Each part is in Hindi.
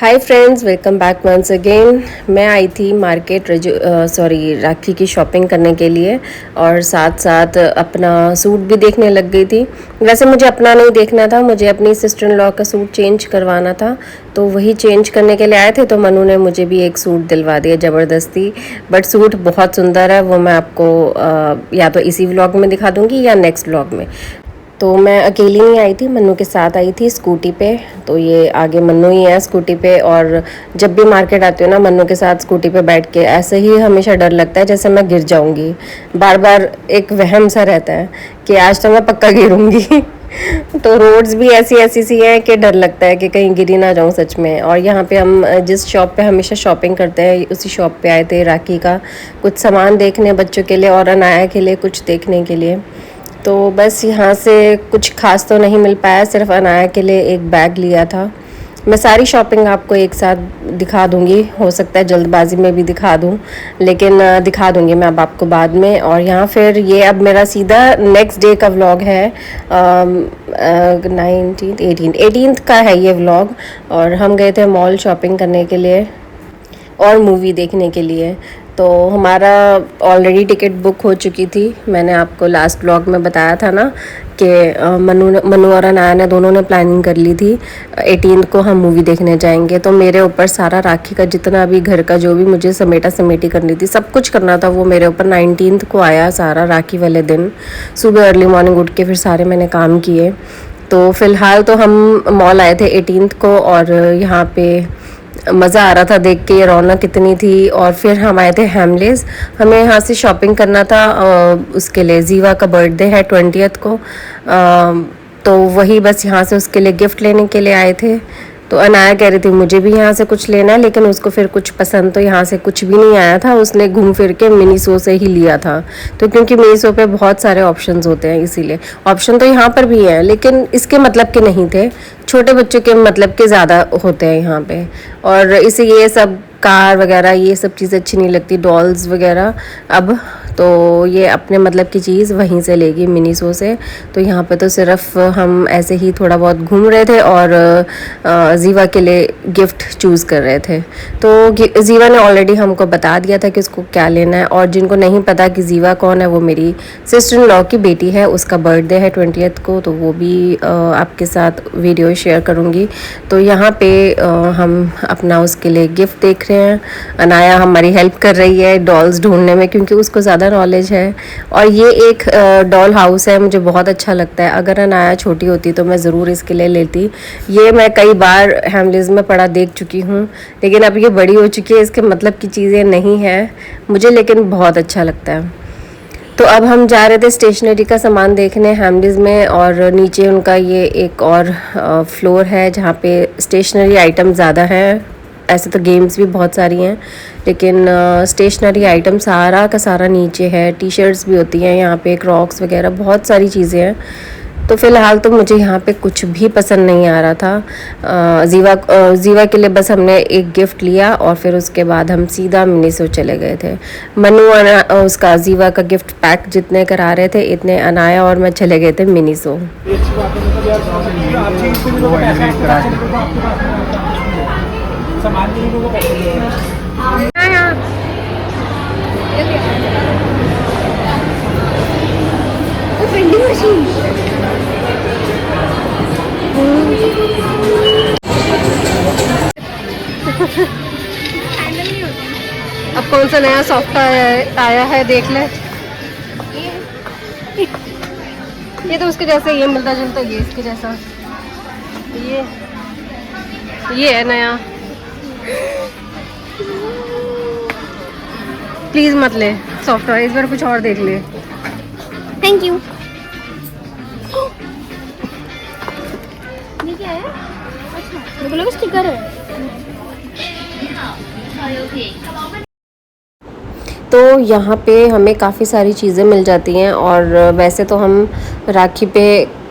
हाय friends, welcome back once again. मैं आई थी मार्केट राखी की शॉपिंग करने के लिए और साथ साथ अपना सूट भी देखने लग गई थी। वैसे मुझे अपना नहीं देखना था, मुझे अपनी सिस्टर इन लॉ का सूट चेंज करवाना था, तो वही चेंज करने के लिए आए थे। तो मनु ने मुझे भी एक सूट दिलवा दिया ज़बरदस्ती। बट सूट बहुत सुंदर है, वो मैं आपको या तो इसी व्लॉग में दिखा दूँगी या नेक्स्ट व्लॉग में। तो मैं अकेली नहीं आई थी, मन्नू के साथ आई थी स्कूटी पे। तो ये आगे मन्नू ही है स्कूटी पे, और जब भी मार्केट आती हूँ ना मन्नू के साथ स्कूटी पे बैठ के, ऐसे ही हमेशा डर लगता है जैसे मैं गिर जाऊंगी। बार बार एक वहम सा रहता है कि आज तो मैं पक्का गिरूंगी। तो रोड्स भी ऐसी ऐसी सी हैं कि डर लगता है कि कहीं गिरी ना जाऊं सच में। और यहाँ पे हम जिस शॉप पे हमेशा शॉपिंग करते हैं उसी शॉप पे आए थे राखी का कुछ सामान देखने बच्चों के लिए और अनाया के लिए कुछ देखने के लिए। तो बस यहाँ से कुछ खास तो नहीं मिल पाया, सिर्फ अनाया के लिए एक बैग लिया था। मैं सारी शॉपिंग आपको एक साथ दिखा दूँगी, हो सकता है जल्दबाजी में भी दिखा दूँ, लेकिन दिखा दूँगी मैं अब आपको बाद में। और यहाँ फिर ये अब मेरा सीधा नेक्स्ट डे का व्लॉग है। 18th का है ये व्लॉग। और हम गए थे मॉल शॉपिंग करने के लिए और मूवी देखने के लिए। तो हमारा ऑलरेडी टिकट बुक हो चुकी थी। मैंने आपको लास्ट व्लॉग में बताया था ना कि मनु और अनाया ने दोनों ने प्लानिंग कर ली थी 18th को हम मूवी देखने जाएंगे। तो मेरे ऊपर सारा राखी का जितना भी घर का जो भी मुझे समेटी करनी थी, सब कुछ करना था, वो मेरे ऊपर 19th को आया सारा। राखी वाले दिन सुबह अर्ली मॉर्निंग उठ के फिर सारे मैंने काम किए। तो फ़िलहाल तो हम मॉल आए थे 18th को, और यहाँ पे मज़ा आ रहा था देख के, ये रौनक कितनी थी। और फिर हम आए थे हैमलेस, हमें यहाँ से शॉपिंग करना था उसके लिए। जीवा का बर्थडे है 20th को, तो वही बस यहाँ से उसके लिए गिफ्ट लेने के लिए आए थे। तो अनाया कह रही थी मुझे भी यहाँ से कुछ लेना है, लेकिन उसको फिर कुछ पसंद तो यहाँ से कुछ भी नहीं आया था, उसने घूम फिर के मिनीसो से ही लिया था। तो क्योंकि मिनीसो पे बहुत सारे ऑप्शंस होते हैं, इसीलिए ऑप्शन तो यहाँ पर भी हैं लेकिन इसके मतलब के नहीं थे, छोटे बच्चों के मतलब के ज़्यादा होते हैं यहाँ पे। और इसे ये सब कार वगैरह ये सब चीज़ें अच्छी नहीं लगती, डॉल्स वगैरह। अब तो ये अपने मतलब की चीज़ वहीं से लेगी मिनीसो से। तो यहाँ पे तो सिर्फ हम ऐसे ही थोड़ा बहुत घूम रहे थे और जीवा के लिए गिफ्ट चूज़ कर रहे थे। तो जीवा ने ऑलरेडी हमको बता दिया था कि उसको क्या लेना है। और जिनको नहीं पता कि जीवा कौन है, वो मेरी सिस्टर इन लॉ की बेटी है, उसका बर्थडे है 20th को, तो वो भी आपके साथ वीडियो शेयर करूँगी। तो यहाँ पे हम अपना उसके लिए गिफ्ट देख रहे हैं। अनाया हमारी हेल्प कर रही है डॉल्स ढूंढने में, क्योंकि उसको ज़्यादा नॉलेज है। और ये एक डॉल हाउस है, मुझे बहुत अच्छा लगता है। अगर अनाया छोटी होती तो मैं ज़रूर इसके लिए लेती। ये मैं कई बार हैमलेस में पड़ा देख चुकी हूँ, लेकिन अब ये बड़ी हो चुकी है, इसके मतलब की चीज़ें नहीं है मुझे, लेकिन बहुत अच्छा लगता है। तो अब हम जा रहे थे स्टेशनरी का सामान देखने हैमलीज में, और नीचे उनका ये एक और फ्लोर है जहाँ पे स्टेशनरी आइटम ज़्यादा हैं। ऐसे तो गेम्स भी बहुत सारी हैं, लेकिन स्टेशनरी आइटम सारा का सारा नीचे है। टी शर्ट्स भी होती हैं यहाँ पे, क्रॉक्स वगैरह बहुत सारी चीज़ें हैं। तो फ़िलहाल तो मुझे यहाँ पे कुछ भी पसंद नहीं आ रहा था। जीवा के लिए बस हमने एक गिफ्ट लिया और फिर उसके बाद हम सीधा मिनीसो चले गए थे। मनु उसका जीवा का गिफ्ट पैक जितने करा रहे थे, इतने अनाया और मैं चले गए थे मिनीसो। अब कौन सा नया सॉफ्ट आया है देख ले। ये तो उसके जैसा, ये मिलता जुलता, ये इसके जैसा, ये है नया। प्लीज मत ले सॉफ्टवेयर, इस बार कुछ और देख ले। Thank you. ये क्या है? अच्छा, मुझे लगा स्टिकर है। तो यहाँ पे हमें काफ़ी सारी चीज़ें मिल जाती हैं। और वैसे तो हम राखी पे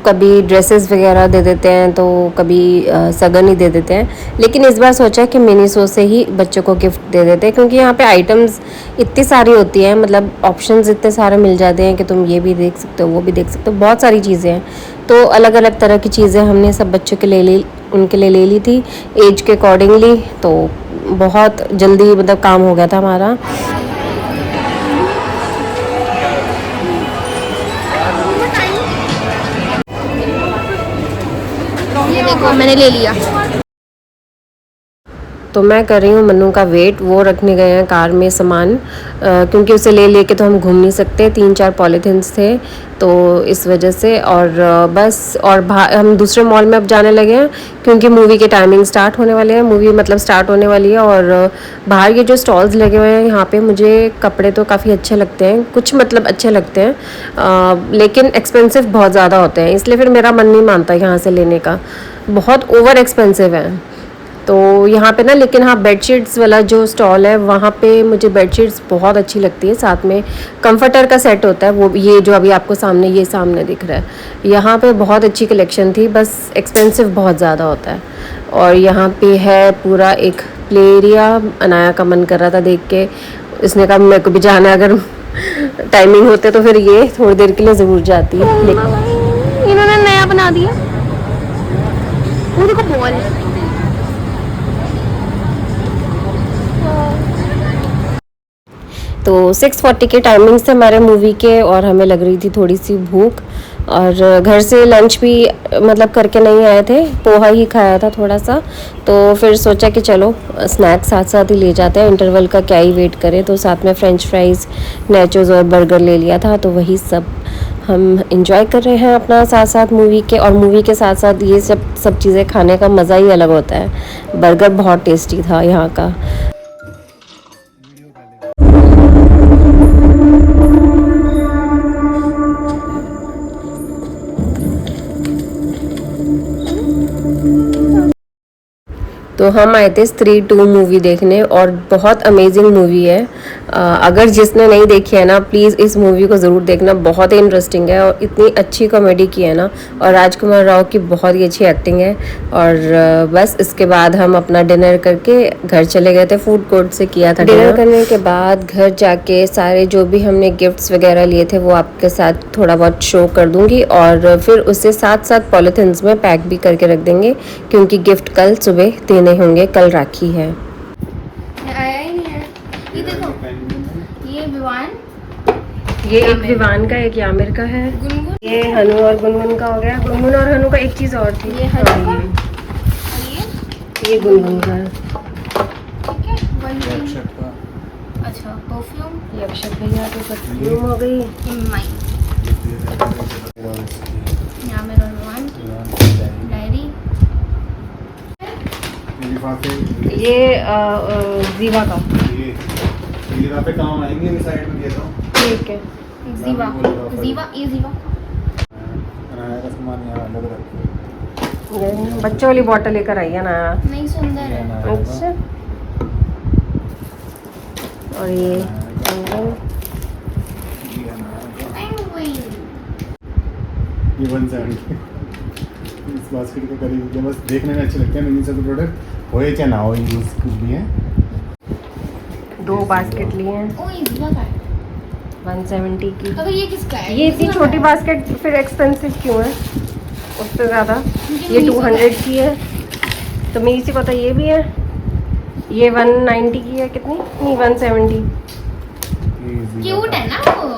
कभी ड्रेसेस वगैरह दे देते हैं, तो कभी सगन ही दे देते हैं, लेकिन इस बार सोचा कि मिनीसो से ही बच्चों को गिफ्ट दे देते हैं, क्योंकि यहाँ पे आइटम्स इतनी सारी होती हैं, मतलब ऑप्शंस इतने सारे मिल जाते हैं कि तुम ये भी देख सकते हो, वो भी देख सकते हो, बहुत सारी चीज़ें हैं। तो अलग अलग तरह की चीज़ें हमने सब बच्चों के लिए उनके लिए ले ली थी एज के अकॉर्डिंगली, तो बहुत जल्दी मतलब काम हो गया था हमारा। ये देखो मैंने ले लिया। तो मैं कर रही हूँ मन्नू का वेट, वो रखने गए हैं कार में सामान, क्योंकि उसे ले लेके तो हम घूम नहीं सकते, 3-4 पॉलीथिन्स थे तो इस वजह से। और बस और हम दूसरे मॉल में अब जाने लगे हैं क्योंकि मूवी के टाइमिंग स्टार्ट होने वाले हैं, मूवी मतलब स्टार्ट होने वाली है। और बाहर ये जो स्टॉल्स लगे हुए हैं यहाँ पे मुझे कपड़े तो काफ़ी अच्छे लगते हैं, कुछ मतलब अच्छे लगते हैं, लेकिन एक्सपेंसिव बहुत ज़्यादा होते हैं, इसलिए फिर मेरा मन नहीं मानता यहाँ से लेने का, बहुत ओवर एक्सपेंसिव है। तो यहाँ पे ना, लेकिन हाँ बेडशीट्स वाला जो स्टॉल है वहाँ पे मुझे बेडशीट्स बहुत अच्छी लगती है, साथ में कंफर्टर का सेट होता है, वो ये जो अभी आपको सामने ये सामने दिख रहा है, यहाँ पे बहुत अच्छी कलेक्शन थी, बस एक्सपेंसिव बहुत ज़्यादा होता है। और यहाँ पे है पूरा एक प्ले एरिया, अनाया का मन कर रहा था देख के, इसने कहा मेरे को भी जाना है, अगर टाइमिंग होते तो फिर ये थोड़ी देर के लिए ज़रूर जाती है। इन्होंने नया बना दिया, वो देखो बॉल। तो 6:40 के टाइमिंग्स थे हमारे मूवी के, और हमें लग रही थी थोड़ी सी भूख, और घर से लंच भी मतलब करके नहीं आए थे, पोहा ही खाया था थोड़ा सा, तो फिर सोचा कि चलो स्नैक्स साथ साथ ही ले जाते हैं, इंटरवल का क्या ही वेट करें। तो साथ में फ्रेंच फ्राइज़, नेचोज़ और बर्गर ले लिया था, तो वही सब हम इंजॉय कर रहे हैं अपना साथ साथ मूवी के। और मूवी के साथ साथ ये सब चीज़ें खाने का मज़ा ही अलग होता है। बर्गर बहुत टेस्टी था यहाँ का। तो हम आए थे स्त्री 2 मूवी देखने, और बहुत अमेजिंग मूवी है, अगर जिसने नहीं देखी है ना प्लीज़ इस मूवी को ज़रूर देखना, बहुत ही इंटरेस्टिंग है, और इतनी अच्छी कॉमेडी की है ना, और राजकुमार राव की बहुत ही अच्छी एक्टिंग है। और बस इसके बाद हम अपना डिनर करके घर चले गए थे, फूड कोर्ट से किया था डिनर। करने के बाद घर जाके सारे जो भी हमने गिफ्ट्स वगैरह लिए थे वो आपके साथ थोड़ा बहुत शो कर दूँगी, और फिर उससे साथ साथ पॉलीथिन्स में पैक भी करके रख देंगे, क्योंकि गिफ्ट कल सुबह देने होंगे, कल राखी है। आया ही नहीं है। ये देखो, ये विवान, ये एक विवान का, एक यामिर का है, गुनगुन, ये हनु और गुनगुन का हो गया। गुनगुन और हनु का एक चीज़ और थी, ये हनु का, और ये गुनगुन का, ठीक है, वही। अच्छा परफ्यूम, ये अक्षत भैया तो परफ्यूम हो गई। माई, यहाँ मेरा विवान, डायरी, ये जीवा का, ये पे काम आएंगे, इस साइड में देता हूँ। ठीक है। जीवा, जीवा, ये जीवा का सामान यहाँ अलग रखो। बच्चों वाली बॉटल लेकर आई है ना। नहीं, सुंदर है। अच्छा, और ये ये 170 इस बास्केट के करीब, जो बस देखने में अच्छे लगते हैं, इनमें से तो प्रोडक्ट होए क्या ना हो, यूज कुछ भी है। 2 बास्केट लिए हैं, ओ ये जीवा का है। 170 की। अगर ये किसका है? ये इतनी छोटी बास्केट फिर एक्सपेंसिव क्यों है उससे ज़्यादा? ये 200 की है, तो मेरी से पता ये भी है, ये 190 की है, कितनी नहीं 170। क्यूट है ना वो।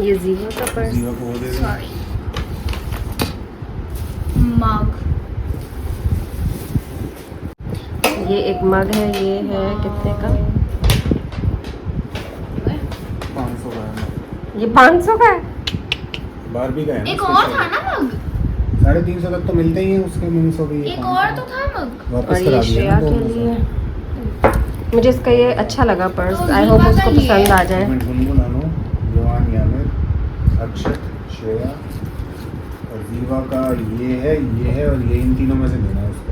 ये जीवा का पर्स, जीवा को वो दे दो। सॉरी, मग, ये एक मग है, ये है कितने का? 500 का है। ये 500 का है। बारबी का है ना, एक और था ना मग, 350 तक तो मिलते ही हैं उसके, 300 भी एक और तो था मग। और वापस ये करा दिया श्रेया ना के लिए, मुझे इसका ये अच्छा लगा पर्स, तो आई होप जीवा उसको का लिए। पसंद आ जाए। गुनगुन, अनु, जवान, यामिर, अक्षत, श्रेया और जीवा का ये है और ये, इन तीनों में से लेना है उसको।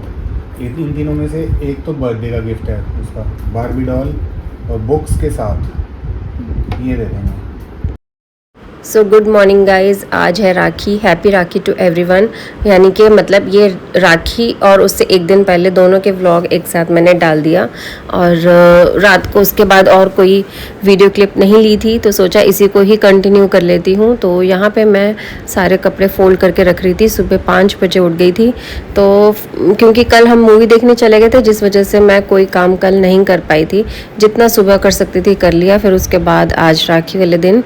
इन तीनों में से एक तो बर्थडे का गिफ्ट है उसका, बारबी डॉल और बुक्स के साथ, ये दे देंगे। सो गुड मॉर्निंग गाइज़, आज है Rakhi. Happy Rakhi to everyone. यानी कि मतलब ये राखी और उससे एक दिन पहले दोनों के व्लॉग एक साथ मैंने डाल दिया। और रात को उसके बाद और कोई वीडियो क्लिप नहीं ली थी, तो सोचा इसी को ही कंटिन्यू कर लेती हूँ। तो यहाँ पे मैं सारे कपड़े फोल्ड करके रख रही थी। सुबह 5 बजे उठ गई थी, तो क्योंकि कल हम मूवी देखने चले गए थे, जिस वजह से मैं कोई काम कल नहीं कर पाई थी। जितना सुबह कर सकती थी कर लिया। फिर उसके बाद आज राखी वाले दिन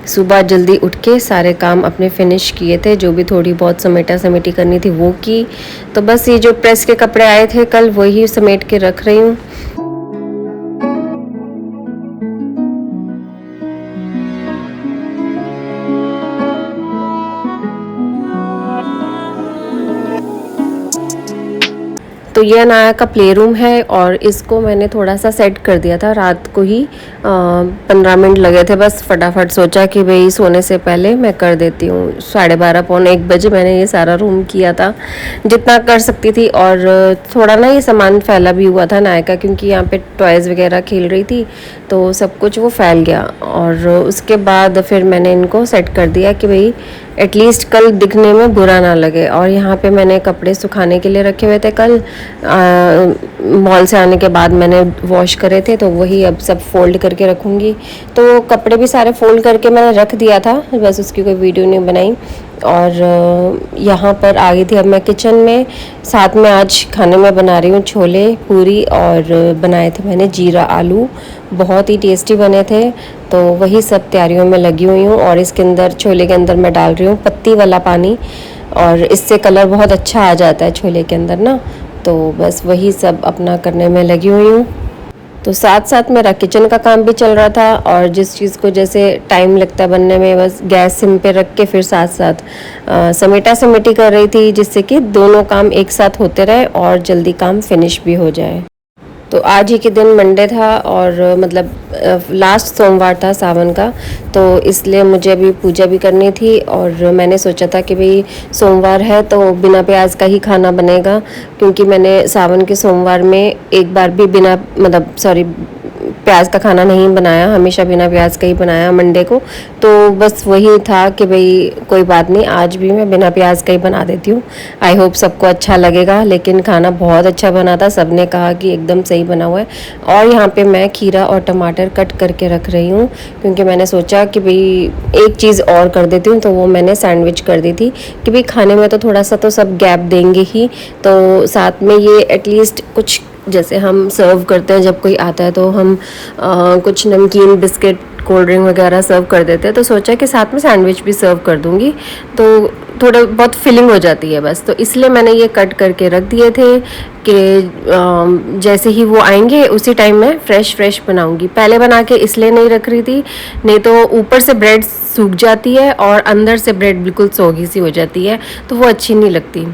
सुबह जल्दी उठ के सारे काम अपने फिनिश किए थे। जो भी थोड़ी बहुत समेटी करनी थी वो की। तो बस ये जो प्रेस के कपड़े आए थे कल, वही समेट के रख रही हूँ। तो ये अनाया का प्ले रूम है और इसको मैंने थोड़ा सा सेट कर दिया था रात को ही। 15 मिनट लगे थे बस, फटाफट सोचा कि भाई सोने से पहले मैं कर देती हूँ। 12:30 पौने 1 बजे मैंने ये सारा रूम किया था, जितना कर सकती थी। और थोड़ा ना ये सामान फैला भी हुआ था अनाया का, क्योंकि यहाँ पे टॉयज़ वगैरह खेल रही थी, तो सब कुछ वो फैल गया। और उसके बाद फिर मैंने इनको सेट कर दिया कि भाई एटलीस्ट कल दिखने में बुरा ना लगे। और यहाँ पे मैंने कपड़े सुखाने के लिए रखे हुए थे कल, मॉल से आने के बाद मैंने वॉश करे थे, तो वही अब सब फोल्ड करके रखूँगी। तो कपड़े भी सारे फोल्ड करके मैंने रख दिया था, बस उसकी कोई वीडियो नहीं बनाई। और यहाँ पर आ गई थी अब मैं किचन में। साथ में आज खाने में बना रही हूँ छोले पूरी, और बनाए थे मैंने जीरा आलू, बहुत ही टेस्टी बने थे। तो वही सब तैयारियों में लगी हुई हूँ। और इसके अंदर, छोले के अंदर मैं डाल रही हूँ पत्ती वाला पानी, और इससे कलर बहुत अच्छा आ जाता है छोले के अंदर ना। तो बस वही सब अपना करने में लगी हुई हूँ। तो साथ साथ मेरा किचन का काम भी चल रहा था, और जिस चीज़ को जैसे टाइम लगता है बनने में, बस गैस सिम पे रख के फिर साथ साथ समेटी कर रही थी, जिससे कि दोनों काम एक साथ होते रहे और जल्दी काम फिनिश भी हो जाए। तो आज ही के दिन मंडे था, और मतलब लास्ट सोमवार था सावन का, तो इसलिए मुझे अभी पूजा भी करनी थी। और मैंने सोचा था कि भाई सोमवार है तो बिना प्याज का ही खाना बनेगा, क्योंकि मैंने सावन के सोमवार में एक बार भी प्याज का खाना नहीं बनाया, हमेशा बिना प्याज का ही बनाया मंडे को। तो बस वही था कि भाई कोई बात नहीं, आज भी मैं बिना प्याज का ही बना देती हूँ। आई होप सबको अच्छा लगेगा। लेकिन खाना बहुत अच्छा बना था, सबने कहा कि एकदम सही बना हुआ है। और यहाँ पे मैं खीरा और टमाटर कट करके रख रही हूँ, क्योंकि मैंने सोचा कि भाई एक चीज़ और कर देती हूँ। तो वो मैंने सैंडविच कर दी थी कि भाई खाने में तो थोड़ा सा तो सब गैप देंगे ही, तो साथ में ये एटलीस्ट कुछ, जैसे हम सर्व करते हैं जब कोई आता है तो हम कुछ नमकीन, बिस्किट, कोल्ड ड्रिंक वगैरह सर्व कर देते हैं। तो सोचा कि साथ में सैंडविच भी सर्व कर दूंगी, तो थोड़ा बहुत फिलिंग हो जाती है बस। तो इसलिए मैंने ये कट करके रख दिए थे कि जैसे ही वो आएंगे उसी टाइम मैं फ्रेश बनाऊंगी। पहले बना के इसलिए नहीं रख रही थी, नहीं तो ऊपर से ब्रेड सूख जाती है और अंदर से ब्रेड बिल्कुल सोगी सी हो जाती है, तो वो अच्छी नहीं लगती।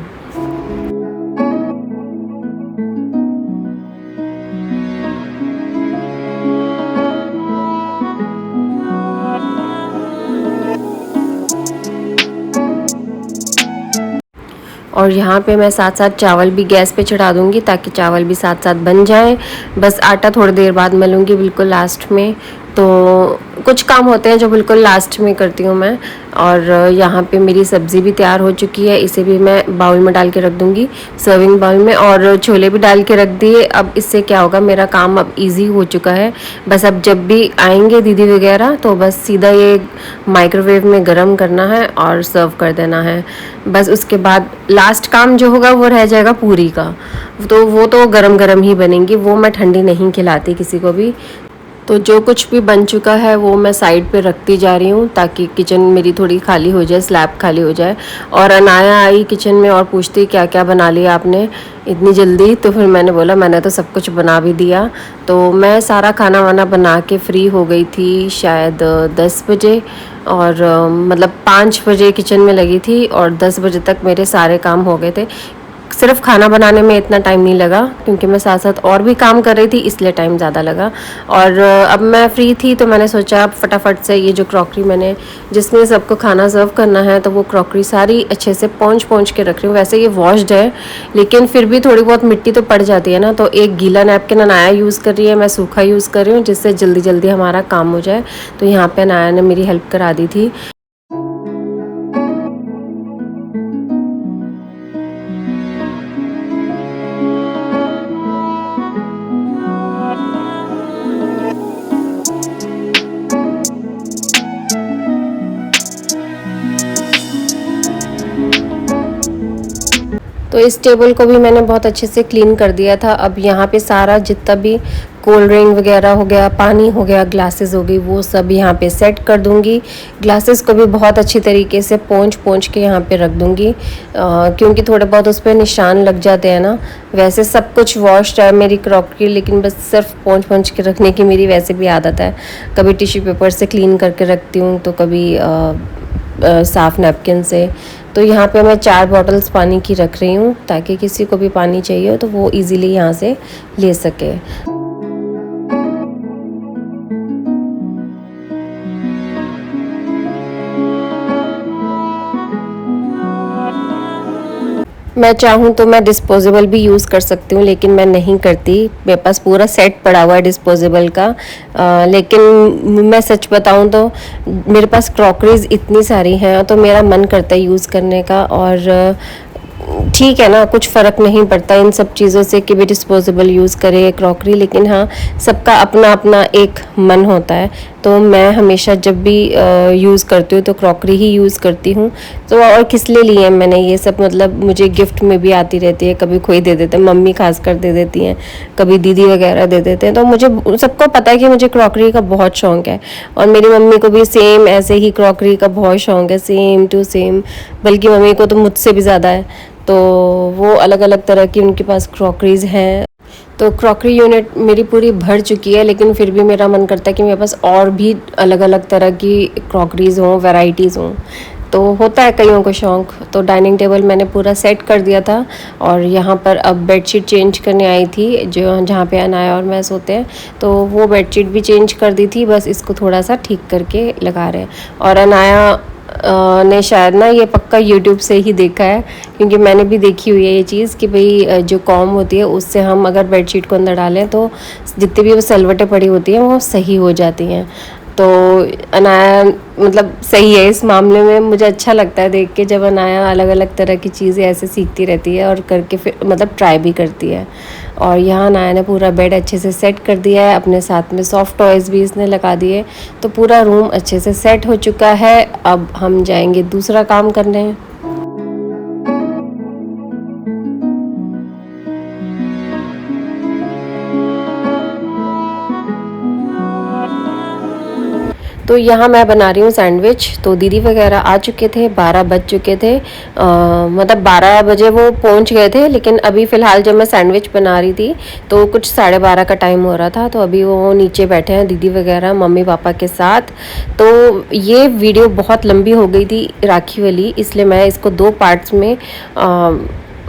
और यहाँ पे मैं साथ साथ चावल भी गैस पे चढ़ा दूँगी, ताकि चावल भी साथ साथ बन जाए। बस आटा थोड़ी देर बाद मलूँगी, बिल्कुल लास्ट में। तो कुछ काम होते हैं जो बिल्कुल लास्ट में करती हूँ मैं। और यहाँ पे मेरी सब्ज़ी भी तैयार हो चुकी है, इसे भी मैं बाउल में डाल के रख दूँगी, सर्विंग बाउल में। और छोले भी डाल के रख दिए। अब इससे क्या होगा, मेरा काम अब इजी हो चुका है। बस अब जब भी आएंगे दीदी वगैरह, तो बस सीधा ये माइक्रोवेव में गरम करना है और सर्व कर देना है। बस उसके बाद लास्ट काम जो होगा वो रह जाएगा पूरी का, तो वो तो गरम गरम ही बनेंगी, वो मैं ठंडी नहीं खिलाती किसी को भी। तो जो कुछ भी बन चुका है वो मैं साइड पे रखती जा रही हूँ, ताकि किचन मेरी थोड़ी खाली हो जाए, स्लैब खाली हो जाए। और अनाया आई किचन में और पूछती क्या क्या बना लिया आपने इतनी जल्दी। तो फिर मैंने बोला मैंने तो सब कुछ बना भी दिया। तो मैं सारा खाना वाना बना के फ्री हो गई थी शायद 10 बजे, और मतलब 5 बजे किचन में लगी थी और 10 बजे तक मेरे सारे काम हो गए थे। सिर्फ खाना बनाने में इतना टाइम नहीं लगा, क्योंकि मैं साथ साथ और भी काम कर रही थी, इसलिए टाइम ज़्यादा लगा। और अब मैं फ्री थी तो मैंने सोचा फटाफट से ये जो क्रॉकरी मैंने, जिसमें सबको खाना सर्व करना है, तो वो क्रॉकरी सारी अच्छे से पोंछ के रख रही हूँ। वैसे ये वॉश्ड है, लेकिन फिर भी थोड़ी बहुत मिट्टी तो पड़ जाती है ना। तो एक गीला नैपकिन अनाया यूज़ कर रही है, मैं सूखा यूज़ कर रही हूँ, जिससे जल्दी जल्दी हमारा काम हो जाए। तो यहाँ पर अनाया ने मेरी हेल्प करा दी थी। तो इस टेबल को भी मैंने बहुत अच्छे से क्लीन कर दिया था। अब यहाँ पे सारा जितना भी कोल्ड ड्रिंक वगैरह हो गया, पानी हो गया, ग्लासेस हो गई, वो सब यहाँ पे सेट कर दूँगी। ग्लासेस को भी बहुत अच्छी तरीके से पोंछ के यहाँ पे रख दूँगी, क्योंकि थोड़े बहुत उस पर निशान लग जाते हैं ना। वैसे सब कुछ वॉश्ड है मेरी क्रॉकरी, लेकिन बस सिर्फ पोंछ के रखने की मेरी वैसे भी आदत है। कभी टिश्यू पेपर से क्लीन करके रखती हूँ, तो कभी साफ़ नैपकिन से। तो यहाँ पे मैं 4 बॉटल्स पानी की रख रही हूँ, ताकि किसी को भी पानी चाहिए हो तो वो इजीली यहाँ से ले सके। मैं चाहूँ तो मैं डिस्पोजेबल भी यूज़ कर सकती हूँ, लेकिन मैं नहीं करती। मेरे पास पूरा सेट पड़ा हुआ है डिस्पोजेबल का। लेकिन मैं सच बताऊँ तो मेरे पास क्रॉकरीज इतनी सारी हैं, तो मेरा मन करता है यूज़ करने का। और ठीक है ना, कुछ फ़र्क नहीं पड़ता इन सब चीज़ों से कि भी डिस्पोजेबल यूज़ करें क्रॉकरी, लेकिन हाँ, सबका अपना अपना एक मन होता है। तो मैं हमेशा जब भी यूज़ करती हूँ तो क्रॉकरी ही यूज़ करती हूँ। तो और किस लिए लिए मैंने ये सब, मतलब मुझे गिफ्ट में भी आती रहती है, कभी कोई दे देते हैं, मम्मी खास कर दे देती हैं, कभी दीदी वगैरह दे देते हैं। तो मुझे सबको पता है कि मुझे क्रॉकरी का बहुत शौक़ है, और मेरी मम्मी को भी सेम ऐसे ही क्रॉकरी का बहुत शौक़ है, सेम टू सेम। बल्कि मम्मी को तो मुझसे भी ज़्यादा है। तो वो अलग अलग तरह की उनके पास क्रॉकरीज हैं। तो क्रॉकरी यूनिट मेरी पूरी भर चुकी है, लेकिन फिर भी मेरा मन करता है कि मेरे पास और भी अलग अलग तरह की क्रॉकरीज हों, वैरायटीज़ हों। तो होता है कईयों को शौक़। तो डाइनिंग टेबल मैंने पूरा सेट कर दिया था, और यहाँ पर अब बेडशीट चेंज करने आई थी, जो जहाँ पे अनाया और मैं सोते हैं। तो वो बेडशीट भी चेंज कर दी थी, बस इसको थोड़ा सा ठीक करके लगा रहे हैं। और अनाया ने शायद ना ये पक्का यूट्यूब से ही देखा है, क्योंकि मैंने भी देखी हुई है ये चीज़ कि भाई जो कॉम होती है उससे हम अगर बेडशीट को अंदर डालें तो जितनी भी वो सलवटें पड़ी होती हैं वो सही हो जाती हैं। तो अनाया मतलब सही है इस मामले में। मुझे अच्छा लगता है देख के, जब अनाया अलग अलग तरह की चीज़ें ऐसे सीखती रहती है और करके फिर मतलब ट्राई भी करती है। और यहाँ अनाया ने पूरा बेड अच्छे से सेट कर दिया है, अपने साथ में सॉफ्ट टॉयज़ भी इसने लगा दिए। तो पूरा रूम अच्छे से सेट हो चुका है। अब हम जाएंगे दूसरा काम करने। तो यहाँ मैं बना रही हूँ सैंडविच। तो दीदी वगैरह आ चुके थे, 12 बज चुके थे, मतलब 12 बजे वो पहुँच गए थे। लेकिन अभी फ़िलहाल जब मैं सैंडविच बना रही थी तो कुछ 12:30 का टाइम हो रहा था। तो अभी वो नीचे बैठे हैं दीदी वगैरह मम्मी पापा के साथ। तो ये वीडियो बहुत लंबी हो गई थी राखी वाली, इसलिए मैं इसको 2 पार्ट्स में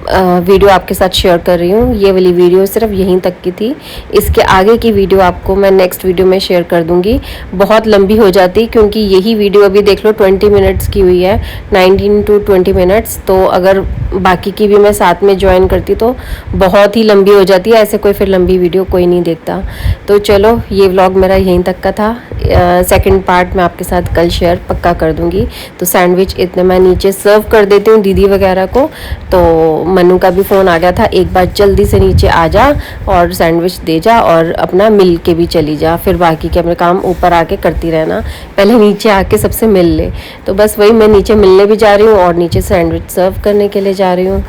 वीडियो आपके साथ शेयर कर रही हूँ। ये वाली वीडियो सिर्फ यहीं तक की थी, इसके आगे की वीडियो आपको मैं नेक्स्ट वीडियो में शेयर कर दूँगी। बहुत लंबी हो जाती, क्योंकि यही वीडियो अभी देख लो 20 मिनट्स की हुई है, 19 to 20 मिनट्स। तो अगर बाकी की भी मैं साथ में ज्वाइन करती तो बहुत ही लंबी हो जाती है। ऐसे कोई फिर लंबी वीडियो कोई नहीं देखता। तो चलो, ये व्लॉग मेरा यहीं तक का था। सेकंड पार्ट मैं आपके साथ कल शेयर पक्का कर दूँगी। तो सैंडविच इतने मैं नीचे सर्व कर देती हूँ दीदी वगैरह को। तो मनु का भी फ़ोन आ गया था, एक बार जल्दी से नीचे आ जा और सैंडविच दे जा, और अपना मिल के भी चली जा, फिर बाकी के अपने काम ऊपर आके करती रहना, पहले नीचे आके सबसे मिल ले। तो बस वही मैं नीचे मिलने भी जा रही हूँ और नीचे सैंडविच सर्व करने के लिए जा रही हूँ।